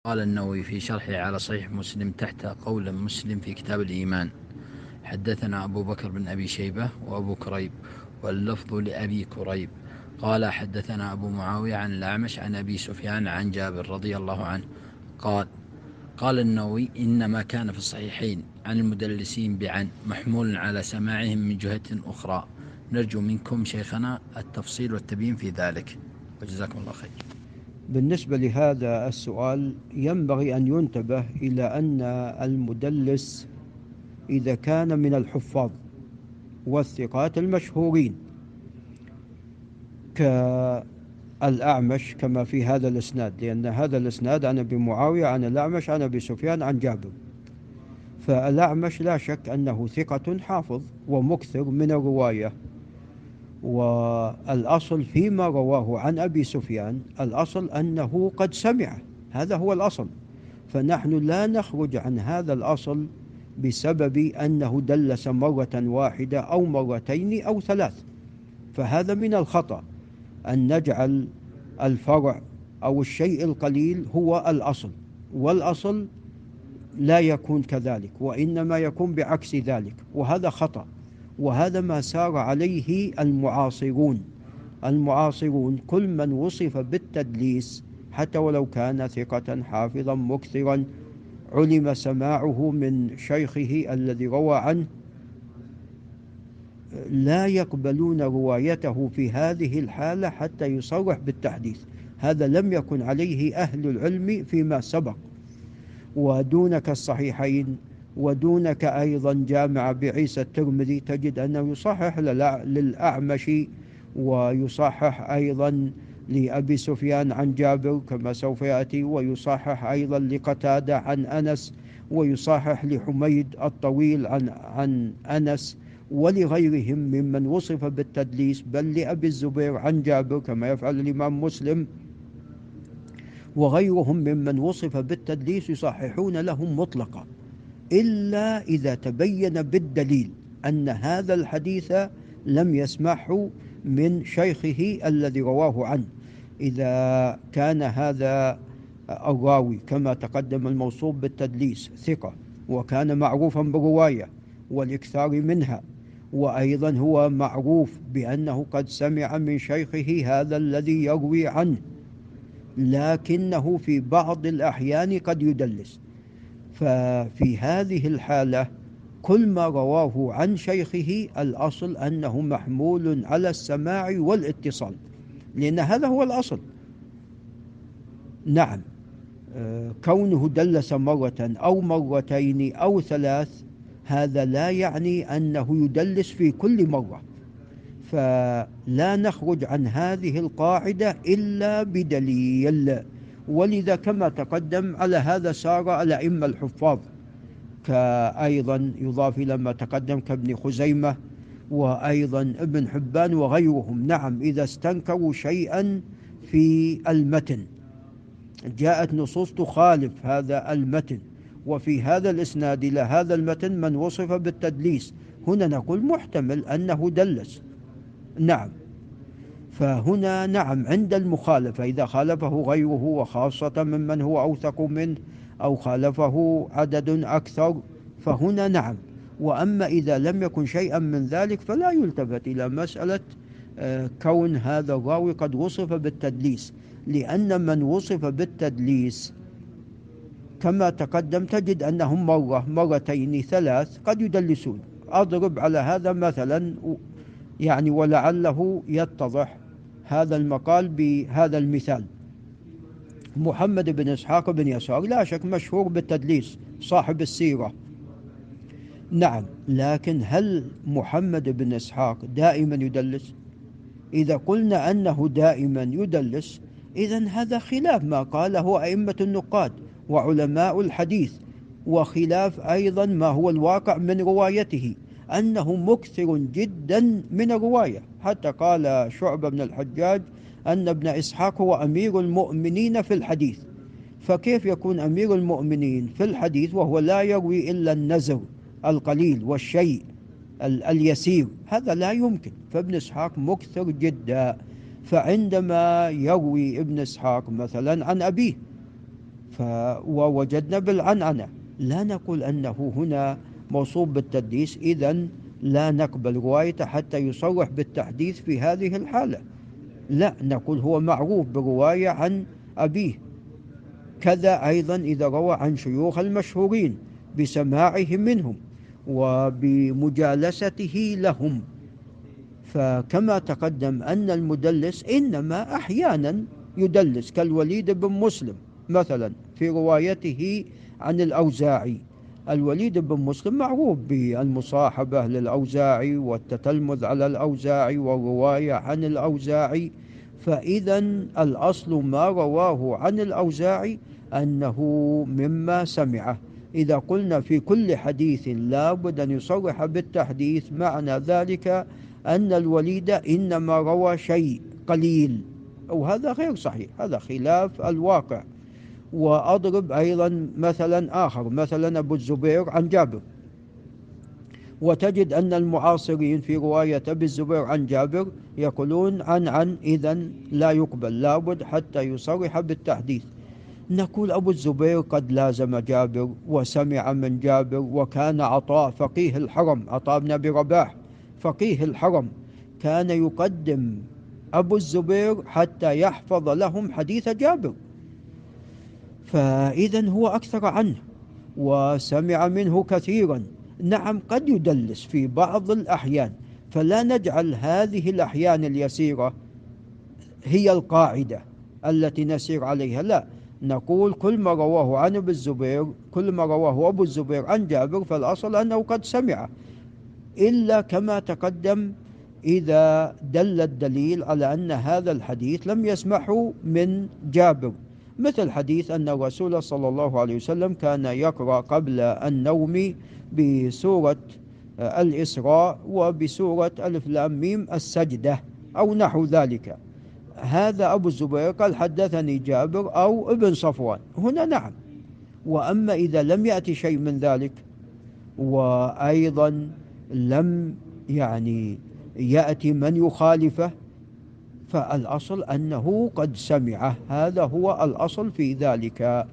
قال النووي في شرحه على صحيح مسلم تحت قول مسلم في كتاب الإيمان: حدثنا أبو بكر بن أبي شيبة وأبو كريب، واللفظ لأبي كريب، قال حدثنا أبو معاوية عن الأعمش عن أبي سفيان عن جابر رضي الله عنه قال: قال النووي: إنما كان في الصحيحين عن المدلسين بعن محمول على سماعهم من جهة أخرى، نرجو منكم شيخنا التفصيل والتبيين في ذلك، وجزاكم الله خير. بالنسبة لهذا السؤال ينبغي أن ينتبه إلى أن المدلس إذا كان من الحفاظ والثقات المشهورين كالأعمش كما في هذا الإسناد، لأن هذا الإسناد عن أبي معاوية عن الأعمش عن أبي سفيان عن جابر، فالأعمش لا شك أنه ثقة حافظ ومكثر من الرواية، والأصل فيما رواه عن أبي سفيان الأصل أنه قد سمع، هذا هو الأصل، فنحن لا نخرج عن هذا الأصل بسبب أنه دلس مرة واحدة أو مرتين أو ثلاث. فهذا من الخطأ أن نجعل الفرع أو الشيء القليل هو الأصل، والأصل لا يكون كذلك، وإنما يكون بعكس ذلك، وهذا خطأ، وهذا ما سار عليه المعاصرون كل من وصف بالتدليس حتى ولو كان ثقة حافظا مكثرا علم سماعه من شيخه الذي روى عنه، لا يقبلون روايته في هذه الحالة حتى يصرح بالتحديث. هذا لم يكن عليه أهل العلم فيما سبق، ودونك الصحيحين، ودونك أيضا جامع بعيسى الترمذي تجد أنه يصحح للأعمش، ويصحح أيضا لأبي سفيان عن جابر كما سوف يأتي، ويصحح أيضا لقتادة عن أنس، ويصحح لحميد الطويل عن أنس، ولغيرهم ممن وصف بالتدليس، بل لأبي الزبير عن جابر كما يفعل الإمام مسلم، وغيرهم ممن وصف بالتدليس يصححون لهم مطلقا، إلا إذا تبين بالدليل أن هذا الحديث لم يسمعه من شيخه الذي رواه عنه. إذا كان هذا الراوي كما تقدم الموصوف بالتدليس ثقة، وكان معروفا بالرواية والإكثار منها، وأيضا هو معروف بأنه قد سمع من شيخه هذا الذي يروي عنه، لكنه في بعض الأحيان قد يدلس، ففي هذه الحالة كل ما رواه عن شيخه الأصل أنه محمول على السماع والاتصال، لأن هذا هو الأصل. نعم، كونه دلس مرة أو مرتين أو ثلاث هذا لا يعني أنه يدلس في كل مرة، فلا نخرج عن هذه القاعدة إلا بدليل. ولذا كما تقدم على هذا سار الأئمة الحفاظ، كأيضا يضاف إلى ما تقدم كابن خزيمة وأيضا ابن حبان وغيرهم. نعم، إذا استنكروا شيئا في المتن جاءت نصوص تخالف هذا المتن، وفي هذا الإسناد إلى هذا المتن من وصف بالتدليس، هنا نقول محتمل أنه دلس. نعم، فهنا نعم عند المخالفة إذا خالفه غيره، وخاصة ممن هو أوثق منه، أو خالفه عدد أكثر، فهنا نعم. وأما إذا لم يكن شيئا من ذلك فلا يلتفت إلى مسألة كون هذا الراوي قد وصف بالتدليس، لأن من وصف بالتدليس كما تقدم تجد أنهم مرة مرتين ثلاث قد يدلسون. أضرب على هذا مثلا يعني ولعله يتضح هذا المقال بهذا المثال: محمد بن إسحاق بن يسار لا شك مشهور بالتدليس، صاحب السيرة. نعم، لكن هل محمد بن إسحاق دائما يدلس؟ إذا قلنا أنه دائما يدلس إذن هذا خلاف ما قاله أئمة النقاد وعلماء الحديث، وخلاف أيضا ما هو الواقع من روايته، أنه مكثر جدا من الرواية، حتى قال شعبة بن الحجاج أن ابن إسحاق هو أمير المؤمنين في الحديث. فكيف يكون أمير المؤمنين في الحديث وهو لا يروي إلا النزر القليل والشيء اليسير؟ هذا لا يمكن. فابن إسحاق مكثر جدا، فعندما يروي ابن إسحاق مثلا عن أبيه ووجدنا بالعنعنة، لا نقول أنه هنا موصوف بالتدليس إذن لا نقبل روايته حتى يصرح بالتحديث في هذه الحالة. لا، نقول هو معروف برواية عن أبيه. كذا أيضا إذا روى عن شيوخ المشهورين بسماعه منهم وبمجالسته لهم. فكما تقدم أن المدلس إنما أحيانا يدلس، كالوليد بن مسلم مثلا في روايته عن الأوزاعي. الوليد بن مسلم معروف بالمصاحبة للأوزاعي والتتلمذ على الأوزاعي والرواية عن الأوزاعي، فإذا الأصل ما رواه عن الأوزاعي أنه مما سمعه. إذا قلنا في كل حديث لا بد أن يصرح بالتحديث، معنى ذلك أن الوليد إنما روى شيء قليل، وهذا غير صحيح، هذا خلاف الواقع. وأضرب أيضا مثلا آخر، مثلا أبو الزبير عن جابر، وتجد أن المعاصرين في رواية أبي الزبير عن جابر يقولون عن إذن لا يقبل، لابد حتى يصرح بالتحديث. نقول أبو الزبير قد لازم جابر وسمع من جابر، وكان عطاء فقيه الحرم، عطاء بن أبي رباح فقيه الحرم كان يقدم أبو الزبير حتى يحفظ لهم حديث جابر، فإذا هو أكثر عنه وسمع منه كثيرا. نعم قد يدلس في بعض الأحيان، فلا نجعل هذه الأحيان اليسيرة هي القاعدة التي نسير عليها، لا، نقول كل ما رواه عن أبي الزبير، كل ما رواه أبو الزبير عن جابر فالأصل أنه قد سمع، إلا كما تقدم إذا دل الدليل على أن هذا الحديث لم يسمعه من جابر، مثل حديث أن الرسول صلى الله عليه وسلم كان يقرأ قبل النوم بسورة الإسراء وبسورة ألف لام ميم السجدة أو نحو ذلك. هذا أبو الزبير قال حدثني جابر أو ابن صفوان، هنا نعم. وأما إذا لم يأتي شيء من ذلك وأيضا لم يأتي من يخالفه، فالأصل أنه قد سمعه، هذا هو الأصل في ذلك.